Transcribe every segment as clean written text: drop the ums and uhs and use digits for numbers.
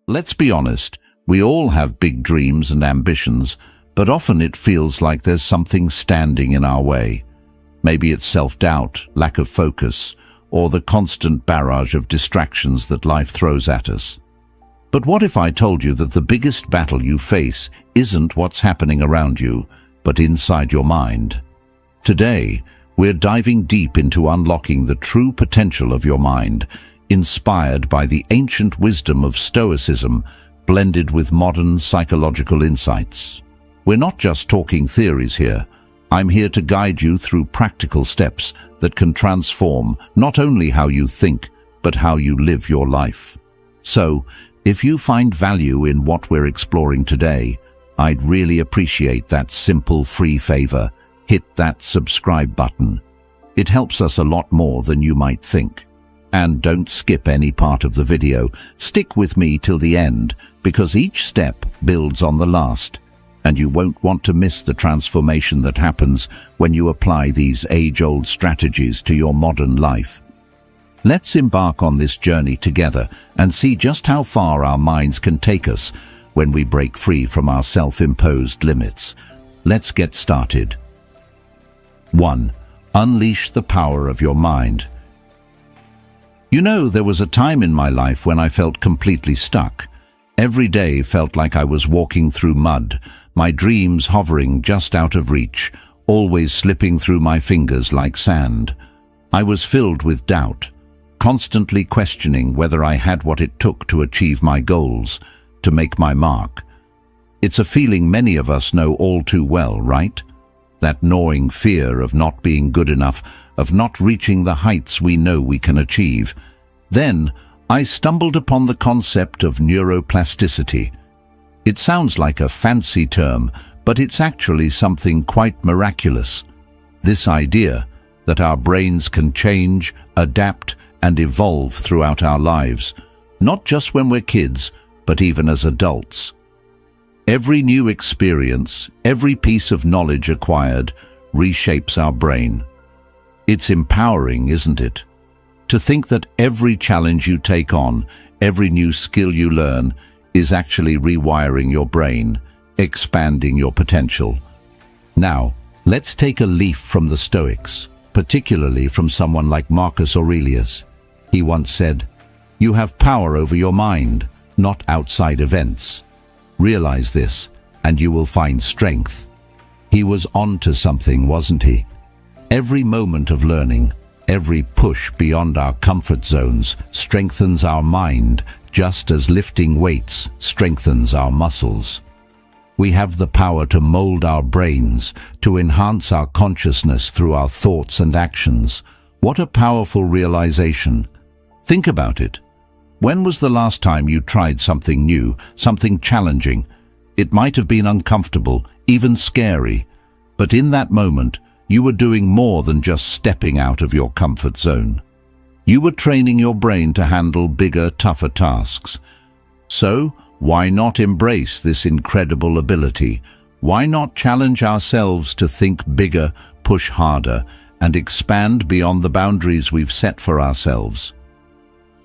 Let's be honest, we all have big dreams and ambitions, but often it feels like there's something standing in our way. Maybe it's self-doubt, lack of focus, or the constant barrage of distractions that life throws at us. But what if I told you that the biggest battle you face isn't what's happening around you, but inside your mind? Today, we're diving deep into unlocking the true potential of your mind, inspired by the ancient wisdom of Stoicism, blended with modern psychological insights. We're not just talking theories here. I'm here to guide you through practical steps that can transform not only how you think, but how you live your life. So, if you find value in what we're exploring today, I'd really appreciate that simple free favor. Hit that subscribe button. It helps us a lot more than you might think. And don't skip any part of the video. Stick with me till the end, because each step builds on the last, and you won't want to miss the transformation that happens when you apply these age-old strategies to your modern life. Let's embark on this journey together and see just how far our minds can take us when we break free from our self-imposed limits. Let's get started. 1. Unleash the power of your mind. You know, there was a time in my life when I felt completely stuck. Every day felt like I was walking through mud, my dreams hovering just out of reach, always slipping through my fingers like sand. I was filled with doubt, constantly questioning whether I had what it took to achieve my goals, to make my mark. It's a feeling many of us know all too well, right? That gnawing fear of not being good enough, of not reaching the heights we know we can achieve. Then, I stumbled upon the concept of neuroplasticity. It sounds like a fancy term, but it's actually something quite miraculous. This idea that our brains can change, adapt, and evolve throughout our lives, not just when we're kids, but even as adults. Every new experience, every piece of knowledge acquired, reshapes our brain. It's empowering, isn't it? To think that every challenge you take on, every new skill you learn, is actually rewiring your brain, expanding your potential. Now, let's take a leaf from the Stoics, particularly from someone like Marcus Aurelius. He once said, "You have power over your mind, not outside events. Realize this, and you will find strength." He was onto something, wasn't he? Every moment of learning, every push beyond our comfort zones strengthens our mind, just as lifting weights strengthens our muscles. We have the power to mold our brains, to enhance our consciousness through our thoughts and actions. What a powerful realization. Think about it. When was the last time you tried something new, something challenging? It might have been uncomfortable, even scary, but in that moment, you were doing more than just stepping out of your comfort zone. You were training your brain to handle bigger, tougher tasks. So, why not embrace this incredible ability? Why not challenge ourselves to think bigger, push harder, and expand beyond the boundaries we've set for ourselves?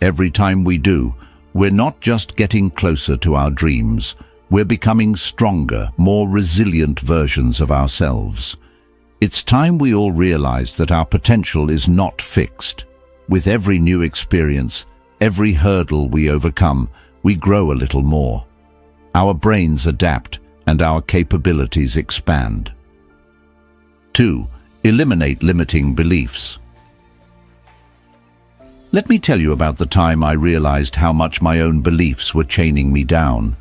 Every time we do, we're not just getting closer to our dreams, we're becoming stronger, more resilient versions of ourselves. It's time we all realize that our potential is not fixed. With every new experience, every hurdle we overcome, we grow a little more. Our brains adapt and our capabilities expand. 2. Eliminate limiting beliefs. Let me tell you about the time I realized how much my own beliefs were chaining me down.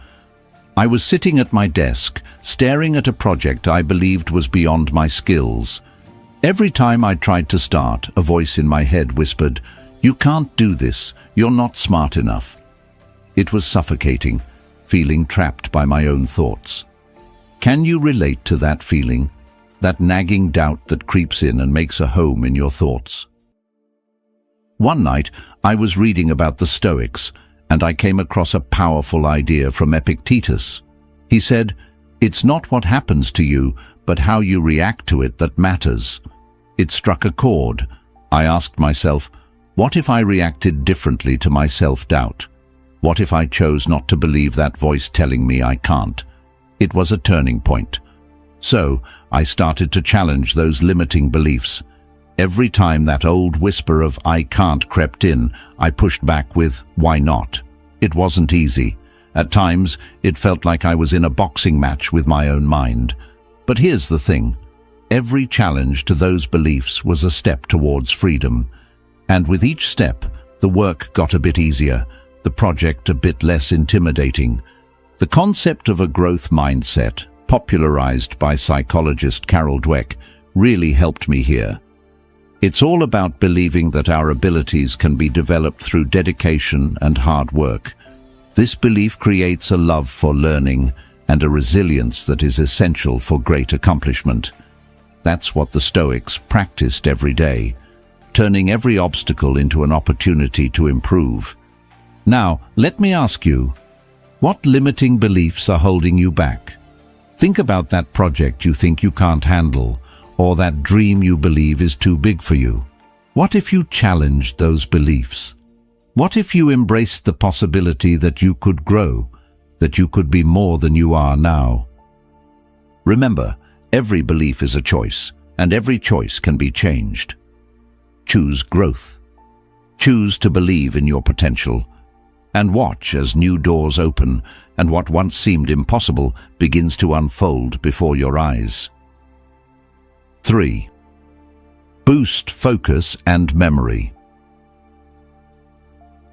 I was sitting at my desk, staring at a project I believed was beyond my skills. Every time I tried to start, a voice in my head whispered, "You can't do this, you're not smart enough." It was suffocating, feeling trapped by my own thoughts. Can you relate to that feeling? That nagging doubt that creeps in and makes a home in your thoughts? One night, I was reading about the Stoics, and I came across a powerful idea from Epictetus. He said, "It's not what happens to you, but how you react to it that matters." It struck a chord. I asked myself, what if I reacted differently to my self-doubt? What if I chose not to believe that voice telling me I can't? It was a turning point. So, I started to challenge those limiting beliefs. Every time that old whisper of "I can't" crept in, I pushed back with "Why not?" It wasn't easy. At times, it felt like I was in a boxing match with my own mind. But here's the thing. Every challenge to those beliefs was a step towards freedom. And with each step, the work got a bit easier, the project a bit less intimidating. The concept of a growth mindset, popularized by psychologist Carol Dweck, really helped me here. It's all about believing that our abilities can be developed through dedication and hard work. This belief creates a love for learning and a resilience that is essential for great accomplishment. That's what the Stoics practiced every day, turning every obstacle into an opportunity to improve. Now, let me ask you, what limiting beliefs are holding you back? Think about that project you think you can't handle, or that dream you believe is too big for you. What if you challenged those beliefs? What if you embraced the possibility that you could grow, that you could be more than you are now? Remember, every belief is a choice, and every choice can be changed. Choose growth. Choose to believe in your potential, and watch as new doors open and what once seemed impossible begins to unfold before your eyes. 3. Boost focus and memory.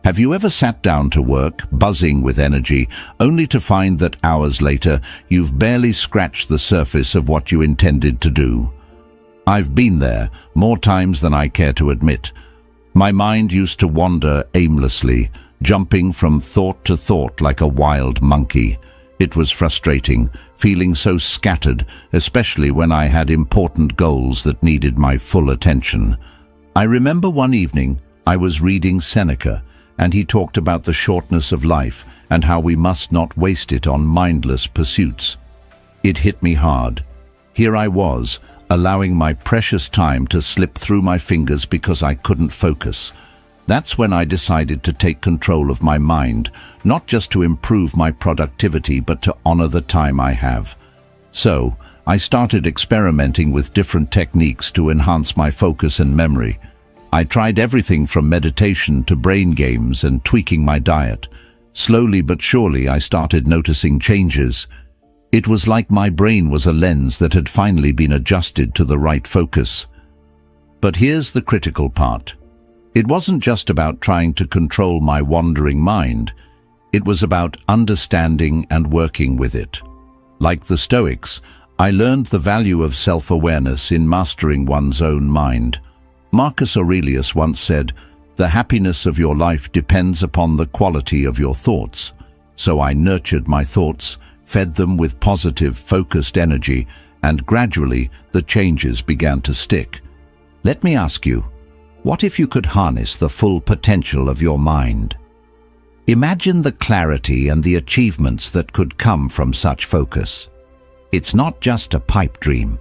Have you ever sat down to work, buzzing with energy, only to find that hours later you've barely scratched the surface of what you intended to do? I've been there, more times than I care to admit. My mind used to wander aimlessly, jumping from thought to thought like a wild monkey. It was frustrating, feeling so scattered, especially when I had important goals that needed my full attention. I remember one evening I was reading Seneca, and he talked about the shortness of life and how we must not waste it on mindless pursuits. It hit me hard. Here I was, allowing my precious time to slip through my fingers because I couldn't focus. That's when I decided to take control of my mind, not just to improve my productivity, but to honor the time I have. So, I started experimenting with different techniques to enhance my focus and memory. I tried everything from meditation to brain games and tweaking my diet. Slowly but surely, I started noticing changes. It was like my brain was a lens that had finally been adjusted to the right focus. But here's the critical part. It wasn't just about trying to control my wandering mind. It was about understanding and working with it. Like the Stoics, I learned the value of self-awareness in mastering one's own mind. Marcus Aurelius once said, "The happiness of your life depends upon the quality of your thoughts." So I nurtured my thoughts, fed them with positive, focused energy, and gradually the changes began to stick. Let me ask you, what if you could harness the full potential of your mind? Imagine the clarity and the achievements that could come from such focus. It's not just a pipe dream.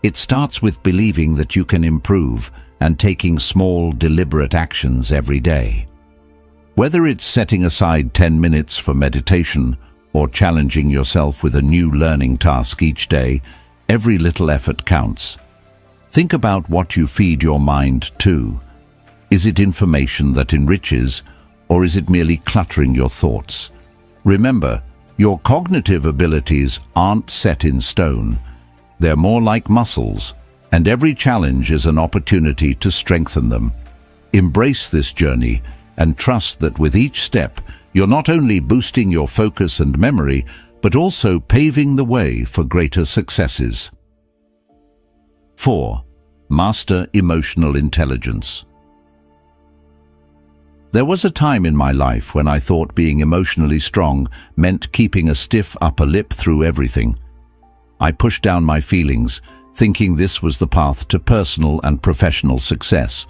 It starts with believing that you can improve and taking small, deliberate actions every day. Whether it's setting aside 10 minutes for meditation or challenging yourself with a new learning task each day, every little effort counts. Think about what you feed your mind to. Is it information that enriches, or is it merely cluttering your thoughts? Remember, your cognitive abilities aren't set in stone. They're more like muscles, and every challenge is an opportunity to strengthen them. Embrace this journey and trust that with each step, you're not only boosting your focus and memory, but also paving the way for greater successes. 4. Master emotional intelligence. There was a time in my life when I thought being emotionally strong meant keeping a stiff upper lip through everything. I pushed down my feelings, thinking this was the path to personal and professional success.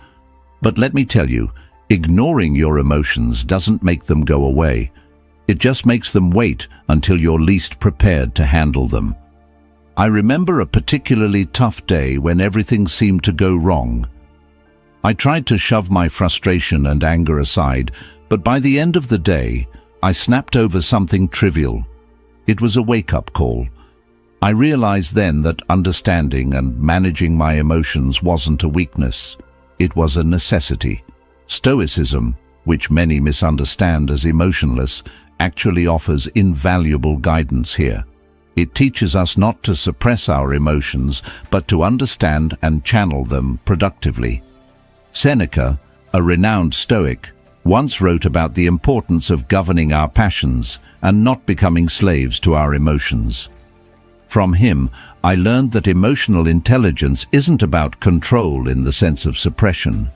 But let me tell you, ignoring your emotions doesn't make them go away. It just makes them wait until you're least prepared to handle them. I remember a particularly tough day when everything seemed to go wrong. I tried to shove my frustration and anger aside, but by the end of the day, I snapped over something trivial. It was a wake-up call. I realized then that understanding and managing my emotions wasn't a weakness. It was a necessity. Stoicism, which many misunderstand as emotionless, actually offers invaluable guidance here. It teaches us not to suppress our emotions, but to understand and channel them productively. Seneca, a renowned Stoic, once wrote about the importance of governing our passions and not becoming slaves to our emotions. From him, I learned that emotional intelligence isn't about control in the sense of suppression.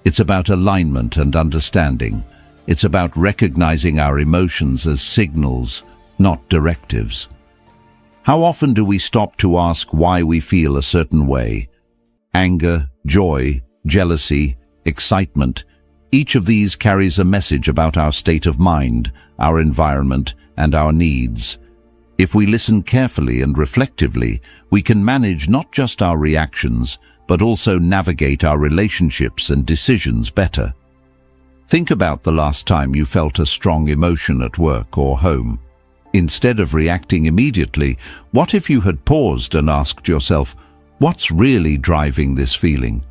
It's about alignment and understanding. It's about recognizing our emotions as signals, not directives. How often do we stop to ask why we feel a certain way? Anger, joy, jealousy, excitement. Each of these carries a message about our state of mind, our environment, and our needs. If we listen carefully and reflectively, we can manage not just our reactions, but also navigate our relationships and decisions better. Think about the last time you felt a strong emotion at work or home. Instead of reacting immediately, what if you had paused and asked yourself, what's really driving this feeling?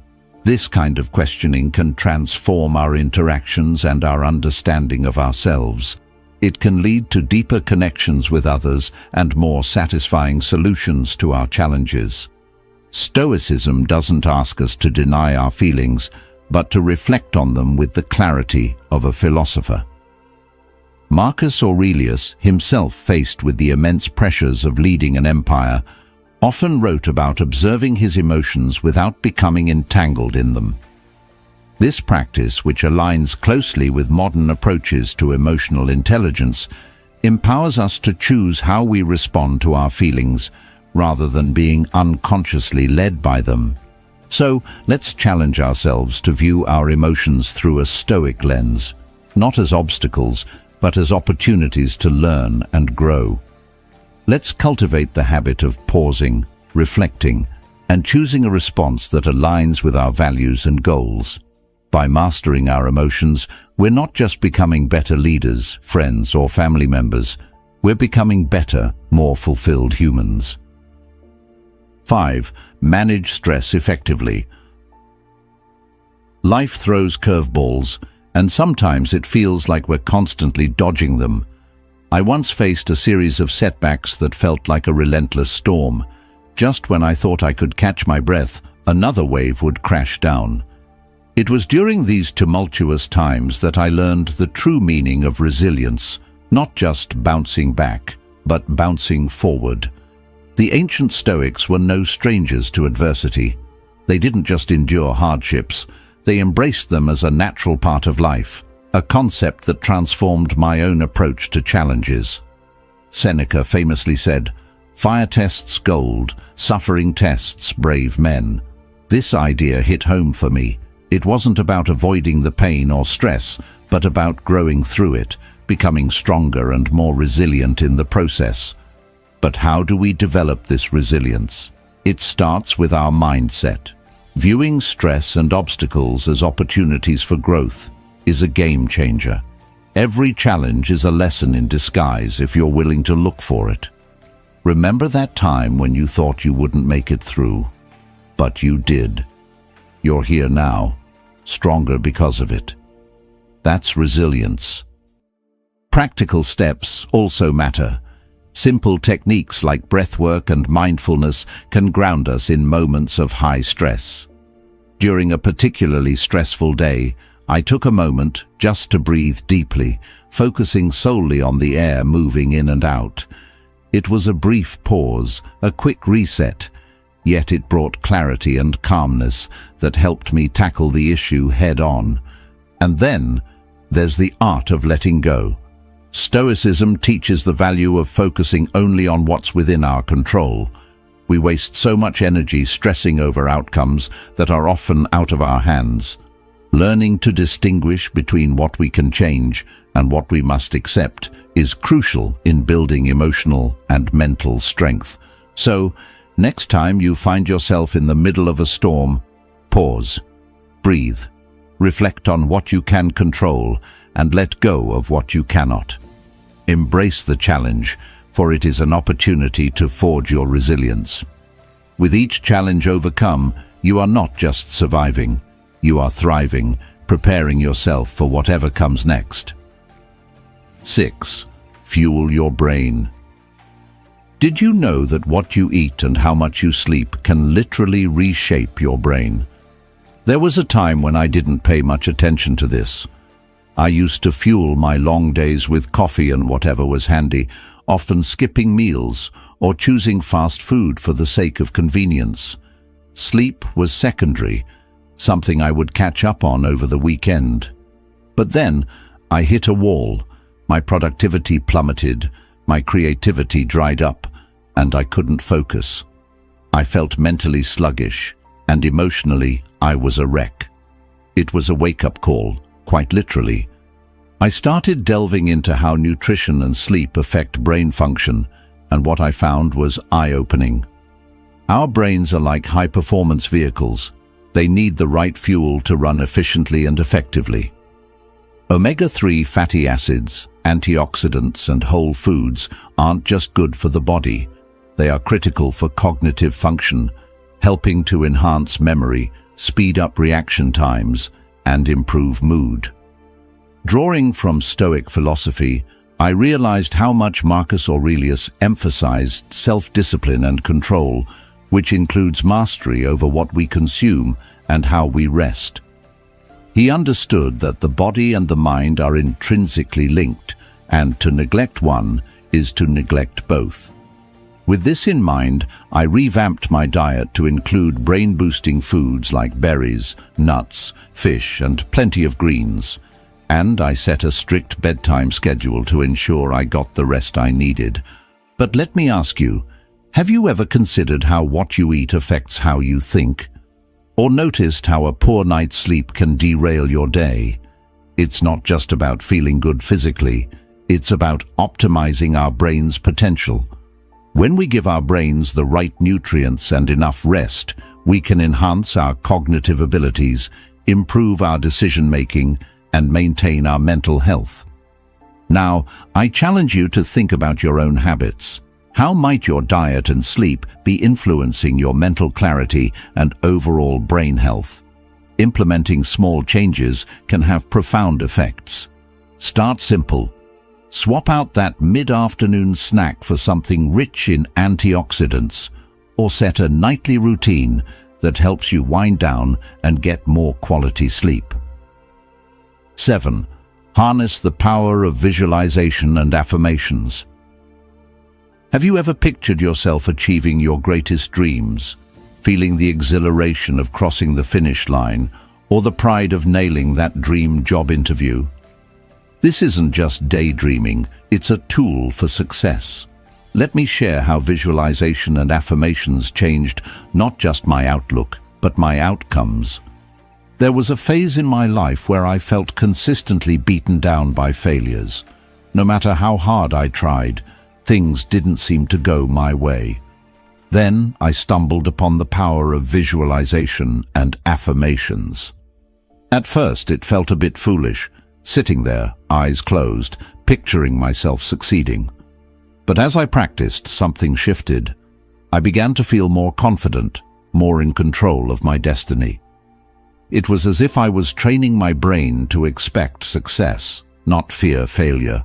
This kind of questioning can transform our interactions and our understanding of ourselves. It can lead to deeper connections with others and more satisfying solutions to our challenges. Stoicism doesn't ask us to deny our feelings, but to reflect on them with the clarity of a philosopher. Marcus Aurelius, himself faced with the immense pressures of leading an empire, often wrote about observing his emotions without becoming entangled in them. This practice, which aligns closely with modern approaches to emotional intelligence, empowers us to choose how we respond to our feelings, rather than being unconsciously led by them. So, let's challenge ourselves to view our emotions through a Stoic lens, not as obstacles, but as opportunities to learn and grow. Let's cultivate the habit of pausing, reflecting, and choosing a response that aligns with our values and goals. By mastering our emotions, we're not just becoming better leaders, friends, or family members. We're becoming better, more fulfilled humans. 5. Manage stress effectively. Life throws curveballs, and sometimes it feels like we're constantly dodging them. I once faced a series of setbacks that felt like a relentless storm. Just when I thought I could catch my breath, another wave would crash down. It was during these tumultuous times that I learned the true meaning of resilience, not just bouncing back, but bouncing forward. The ancient Stoics were no strangers to adversity. They didn't just endure hardships, they embraced them as a natural part of life, a concept that transformed my own approach to challenges. Seneca famously said, "Fire tests gold, suffering tests brave men." This idea hit home for me. It wasn't about avoiding the pain or stress, but about growing through it, becoming stronger and more resilient in the process. But how do we develop this resilience? It starts with our mindset. Viewing stress and obstacles as opportunities for growth is a game changer. Every challenge is a lesson in disguise if you're willing to look for it. Remember that time when you thought you wouldn't make it through, but you did. You're here now, stronger because of it. That's resilience. Practical steps also matter. Simple techniques like breathwork and mindfulness can ground us in moments of high stress. During a particularly stressful day, I took a moment just to breathe deeply, focusing solely on the air moving in and out. It was a brief pause, a quick reset, yet it brought clarity and calmness that helped me tackle the issue head-on. And then, there's the art of letting go. Stoicism teaches the value of focusing only on what's within our control. We waste so much energy stressing over outcomes that are often out of our hands. Learning to distinguish between what we can change and what we must accept is crucial in building emotional and mental strength. So, next time you find yourself in the middle of a storm, pause, breathe, reflect on what you can control, and let go of what you cannot. Embrace the challenge, for it is an opportunity to forge your resilience. With each challenge overcome, you are not just surviving, you are thriving, preparing yourself for whatever comes next. 6. Fuel your brain. Did you know that what you eat and how much you sleep can literally reshape your brain? There was a time when I didn't pay much attention to this. I used to fuel my long days with coffee and whatever was handy, often skipping meals or choosing fast food for the sake of convenience. Sleep was secondary, something I would catch up on over the weekend. But then I hit a wall. My productivity plummeted, my creativity dried up, and I couldn't focus. I felt mentally sluggish, and emotionally I was a wreck. It was a wake-up call, quite literally. I started delving into how nutrition and sleep affect brain function, and what I found was eye-opening. Our brains are like high-performance vehicles. They need the right fuel to run efficiently and effectively. Omega-3 fatty acids, antioxidants, and whole foods aren't just good for the body. They are critical for cognitive function, helping to enhance memory, speed up reaction times, and improve mood. Drawing from Stoic philosophy, I realized how much Marcus Aurelius emphasized self-discipline and control, which includes mastery over what we consume and how we rest. He understood that the body and the mind are intrinsically linked, and to neglect one is to neglect both. With this in mind, I revamped my diet to include brain-boosting foods like berries, nuts, fish, and plenty of greens. And I set a strict bedtime schedule to ensure I got the rest I needed. But let me ask you, have you ever considered how what you eat affects how you think? Or noticed how a poor night's sleep can derail your day? It's not just about feeling good physically, it's about optimizing our brain's potential. When we give our brains the right nutrients and enough rest, we can enhance our cognitive abilities, improve our decision-making, and maintain our mental health. Now, I challenge you to think about your own habits. How might your diet and sleep be influencing your mental clarity and overall brain health? Implementing small changes can have profound effects. Start simple. Swap out that mid-afternoon snack for something rich in antioxidants, or set a nightly routine that helps you wind down and get more quality sleep. 7. Harness the power of visualization and affirmations. Have you ever pictured yourself achieving your greatest dreams, feeling the exhilaration of crossing the finish line, or the pride of nailing that dream job interview? This isn't just daydreaming, it's a tool for success. Let me share how visualization and affirmations changed not just my outlook, but my outcomes. There was a phase in my life where I felt consistently beaten down by failures. No matter how hard I tried, things didn't seem to go my way. Then I stumbled upon the power of visualization and affirmations. At first it felt a bit foolish, sitting there, eyes closed, picturing myself succeeding. But as I practiced, something shifted. I began to feel more confident, more in control of my destiny. It was as if I was training my brain to expect success, not fear failure.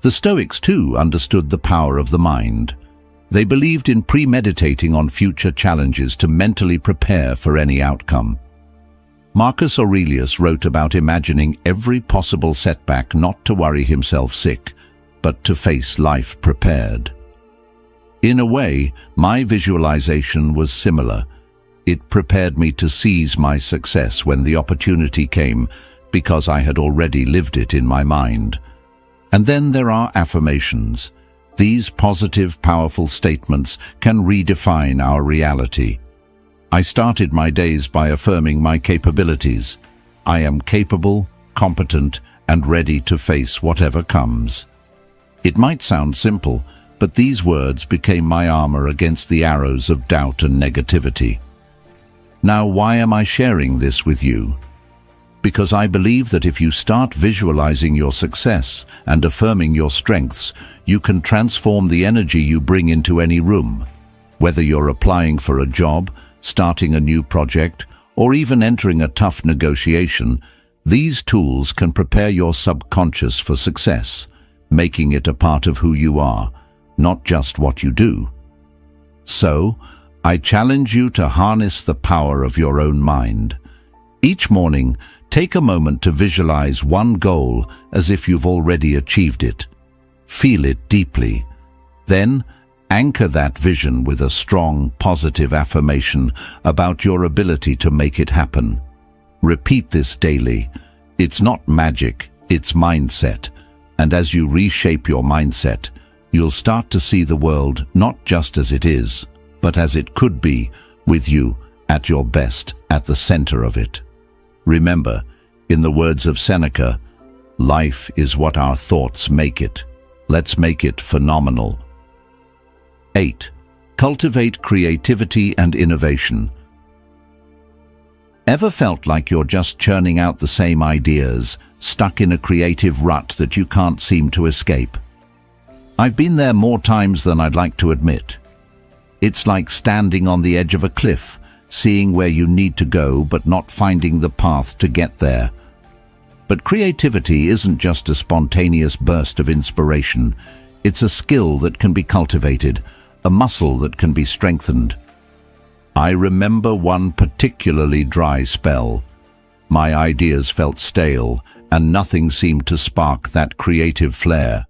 The Stoics, too, understood the power of the mind. They believed in premeditating on future challenges to mentally prepare for any outcome. Marcus Aurelius wrote about imagining every possible setback, not to worry himself sick, but to face life prepared. In a way, my visualization was similar. It prepared me to seize my success when the opportunity came, because I had already lived it in my mind. And then there are affirmations. These positive, powerful statements can redefine our reality. I started my days by affirming my capabilities. I am capable, competent, and ready to face whatever comes. It might sound simple, but these words became my armor against the arrows of doubt and negativity. Now, why am I sharing this with you? because I believe that if you start visualizing your success and affirming your strengths, you can transform the energy you bring into any room. Whether you're applying for a job, starting a new project, or even entering a tough negotiation, these tools can prepare your subconscious for success, making it a part of who you are, not just what you do. So, I challenge you to harness the power of your own mind. Each morning, take a moment to visualize one goal as if you've already achieved it. Feel it deeply. Then, anchor that vision with a strong, positive affirmation about your ability to make it happen. Repeat this daily. It's not magic, it's mindset. And as you reshape your mindset, you'll start to see the world not just as it is, but as it could be, with you at your best, at the center of it. Remember, in the words of Seneca, life is what our thoughts make it. Let's make it phenomenal. 8. Cultivate creativity and innovation. Ever felt like you're just churning out the same ideas, stuck in a creative rut that you can't seem to escape? I've been there more times than I'd like to admit. It's like standing on the edge of a cliff, seeing where you need to go but not finding the path to get there. But creativity isn't just a spontaneous burst of inspiration. It's a skill that can be cultivated, a muscle that can be strengthened. I remember one particularly dry spell. My ideas felt stale, and nothing seemed to spark that creative flair.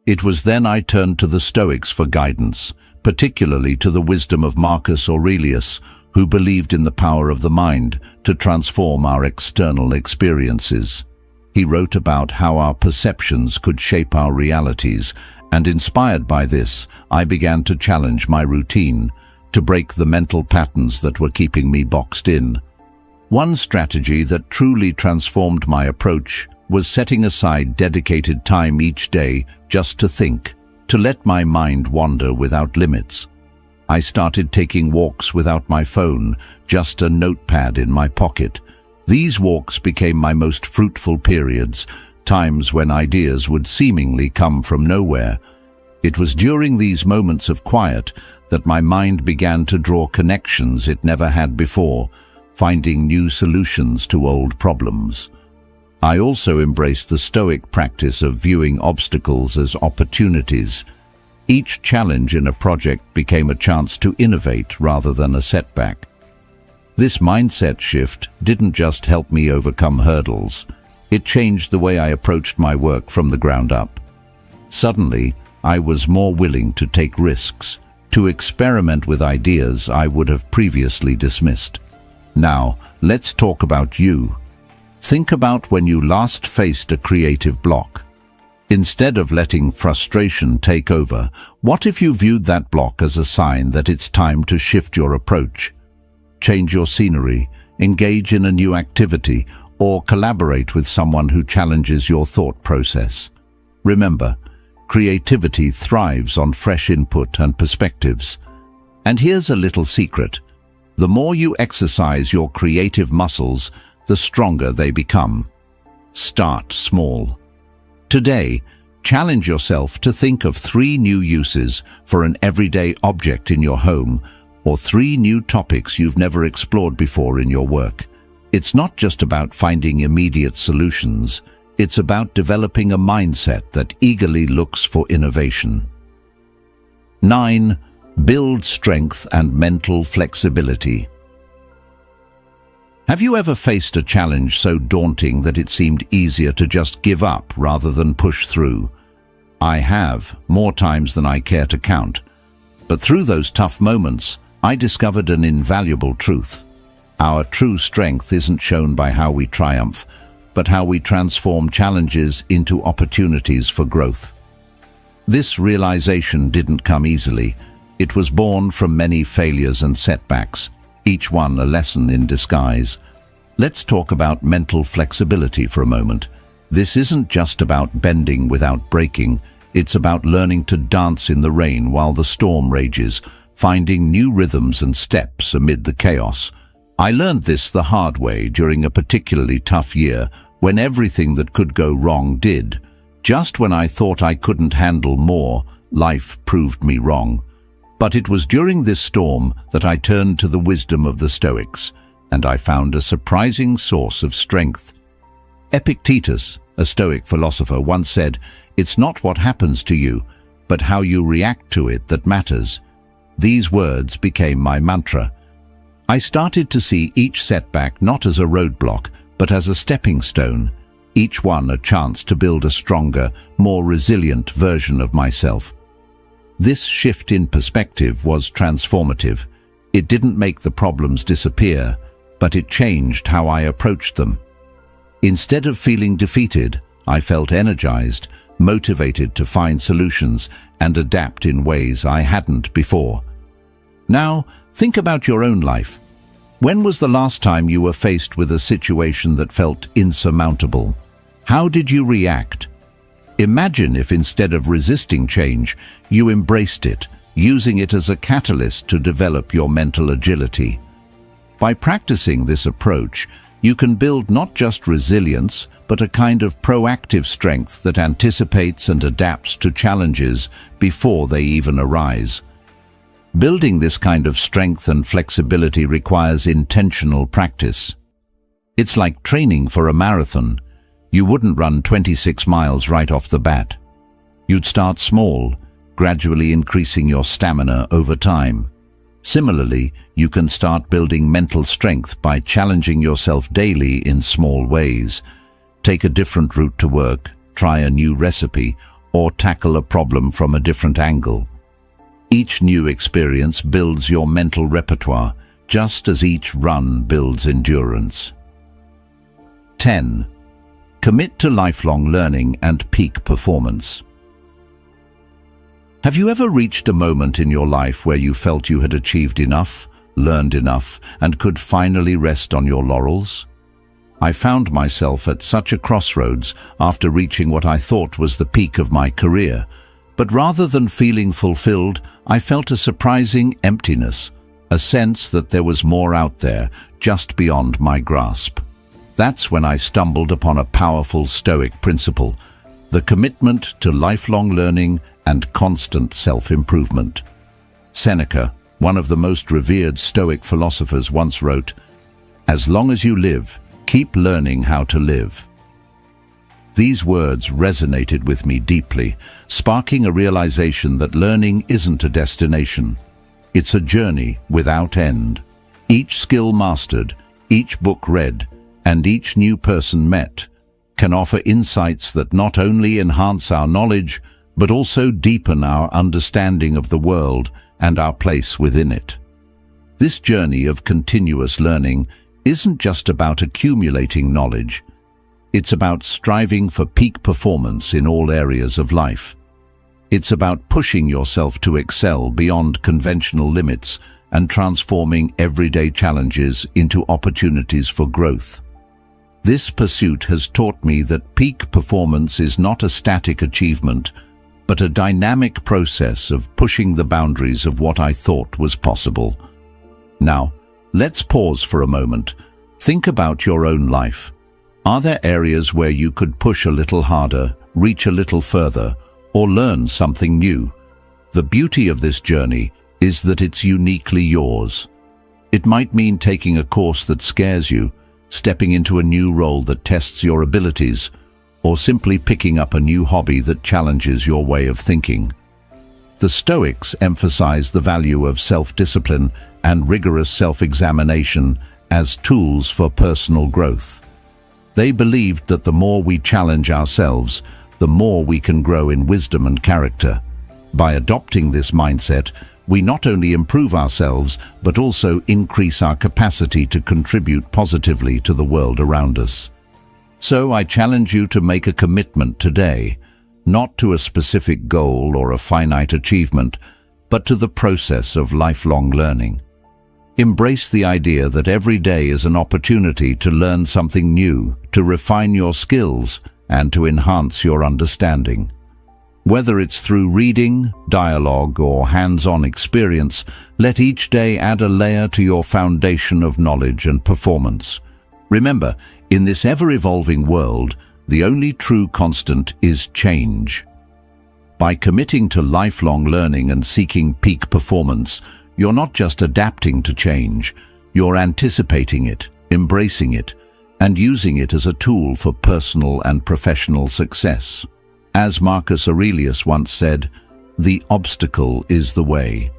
It was then I turned to the Stoics for guidance, particularly to the wisdom of Marcus Aurelius, who believed in the power of the mind to transform our external experiences. He wrote about how our perceptions could shape our realities, and inspired by this, I began to challenge my routine, to break the mental patterns that were keeping me boxed in. One strategy that truly transformed my approach was setting aside dedicated time each day just to think, to let my mind wander without limits. I started taking walks without my phone, just a notepad in my pocket. These walks became my most fruitful periods, times when ideas would seemingly come from nowhere. It was during these moments of quiet that my mind began to draw connections it never had before, finding new solutions to old problems. I also embraced the Stoic practice of viewing obstacles as opportunities. Each challenge in a project became a chance to innovate rather than a setback. This mindset shift didn't just help me overcome hurdles. It changed the way I approached my work from the ground up. Suddenly, I was more willing to take risks, to experiment with ideas I would have previously dismissed. Now, let's talk about you. Think about when you last faced a creative block. Instead of letting frustration take over, what if you viewed that block as a sign that it's time to shift your approach? Change your scenery, engage in a new activity, or collaborate with someone who challenges your thought process. Remember, creativity thrives on fresh input and perspectives. And here's a little secret. The more you exercise your creative muscles, the stronger they become. Start small. Today, challenge yourself to think of 3 new uses for an everyday object in your home, or 3 new topics you've never explored before in your work. It's not just about finding immediate solutions. It's about developing a mindset that eagerly looks for innovation. 9. Build strength and mental flexibility. Have you ever faced a challenge so daunting that it seemed easier to just give up rather than push through? I have, more times than I care to count. But through those tough moments, I discovered an invaluable truth. Our true strength isn't shown by how we triumph, but how we transform challenges into opportunities for growth. This realization didn't come easily. It was born from many failures and setbacks, each one a lesson in disguise. Let's talk about mental flexibility for a moment. This isn't just about bending without breaking. It's about learning to dance in the rain while the storm rages, finding new rhythms and steps amid the chaos. I learned this the hard way during a particularly tough year when everything that could go wrong did. Just when I thought I couldn't handle more, life proved me wrong. But it was during this storm that I turned to the wisdom of the Stoics, and I found a surprising source of strength. Epictetus, a Stoic philosopher, once said, "It's not what happens to you, but how you react to it that matters." These words became my mantra. I started to see each setback not as a roadblock, but as a stepping stone, each one a chance to build a stronger, more resilient version of myself. This shift in perspective was transformative. It didn't make the problems disappear, but it changed how I approached them. Instead of feeling defeated, I felt energized, motivated to find solutions and adapt in ways I hadn't before. Now, think about your own life. When was the last time you were faced with a situation that felt insurmountable? How did you react? Imagine if instead of resisting change, you embraced it, using it as a catalyst to develop your mental agility. By practicing this approach, you can build not just resilience, but a kind of proactive strength that anticipates and adapts to challenges before they even arise. Building this kind of strength and flexibility requires intentional practice. It's like training for a marathon. You wouldn't run 26 miles right off the bat. You'd start small, gradually increasing your stamina over time. Similarly, you can start building mental strength by challenging yourself daily in small ways. Take a different route to work, try a new recipe, or tackle a problem from a different angle. Each new experience builds your mental repertoire, just as each run builds endurance. 10. Commit to lifelong learning and peak performance. Have you ever reached a moment in your life where you felt you had achieved enough, learned enough, and could finally rest on your laurels? I found myself at such a crossroads after reaching what I thought was the peak of my career. But rather than feeling fulfilled, I felt a surprising emptiness, a sense that there was more out there, just beyond my grasp. That's when I stumbled upon a powerful Stoic principle, the commitment to lifelong learning and constant self-improvement. Seneca, one of the most revered Stoic philosophers, once wrote, "As long as you live, keep learning how to live." These words resonated with me deeply, sparking a realization that learning isn't a destination. It's a journey without end. Each skill mastered, each book read, and each new person met can offer insights that not only enhance our knowledge, but also deepen our understanding of the world and our place within it. This journey of continuous learning isn't just about accumulating knowledge. It's about striving for peak performance in all areas of life. It's about pushing yourself to excel beyond conventional limits and transforming everyday challenges into opportunities for growth. This pursuit has taught me that peak performance is not a static achievement, but a dynamic process of pushing the boundaries of what I thought was possible. Now, let's pause for a moment. Think about your own life. Are there areas where you could push a little harder, reach a little further, or learn something new? The beauty of this journey is that it's uniquely yours. It might mean taking a course that scares you, stepping into a new role that tests your abilities, or simply picking up a new hobby that challenges your way of thinking. The Stoics emphasize the value of self-discipline and rigorous self-examination as tools for personal growth. They believed that the more we challenge ourselves, the more we can grow in wisdom and character. By adopting this mindset, we not only improve ourselves, but also increase our capacity to contribute positively to the world around us. So I challenge you to make a commitment today, not to a specific goal or a finite achievement, but to the process of lifelong learning. Embrace the idea that every day is an opportunity to learn something new, to refine your skills, and to enhance your understanding. Whether it's through reading, dialogue, or hands-on experience, let each day add a layer to your foundation of knowledge and performance. Remember, in this ever-evolving world, the only true constant is change. By committing to lifelong learning and seeking peak performance, you're not just adapting to change, you're anticipating it, embracing it, and using it as a tool for personal and professional success. As Marcus Aurelius once said, "The obstacle is the way."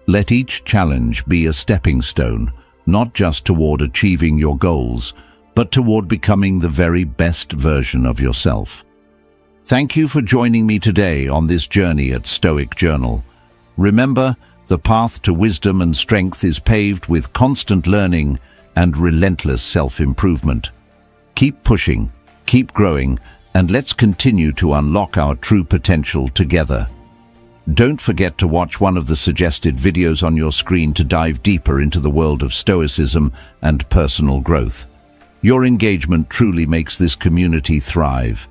Let each challenge be a stepping stone, not just toward achieving your goals, but toward becoming the very best version of yourself. Thank you for joining me today on this journey at Stoic Journal. Remember, the path to wisdom and strength is paved with constant learning and relentless self-improvement. Keep pushing, keep growing, and let's continue to unlock our true potential together. Don't forget to watch one of the suggested videos on your screen to dive deeper into the world of Stoicism and personal growth. Your engagement truly makes this community thrive,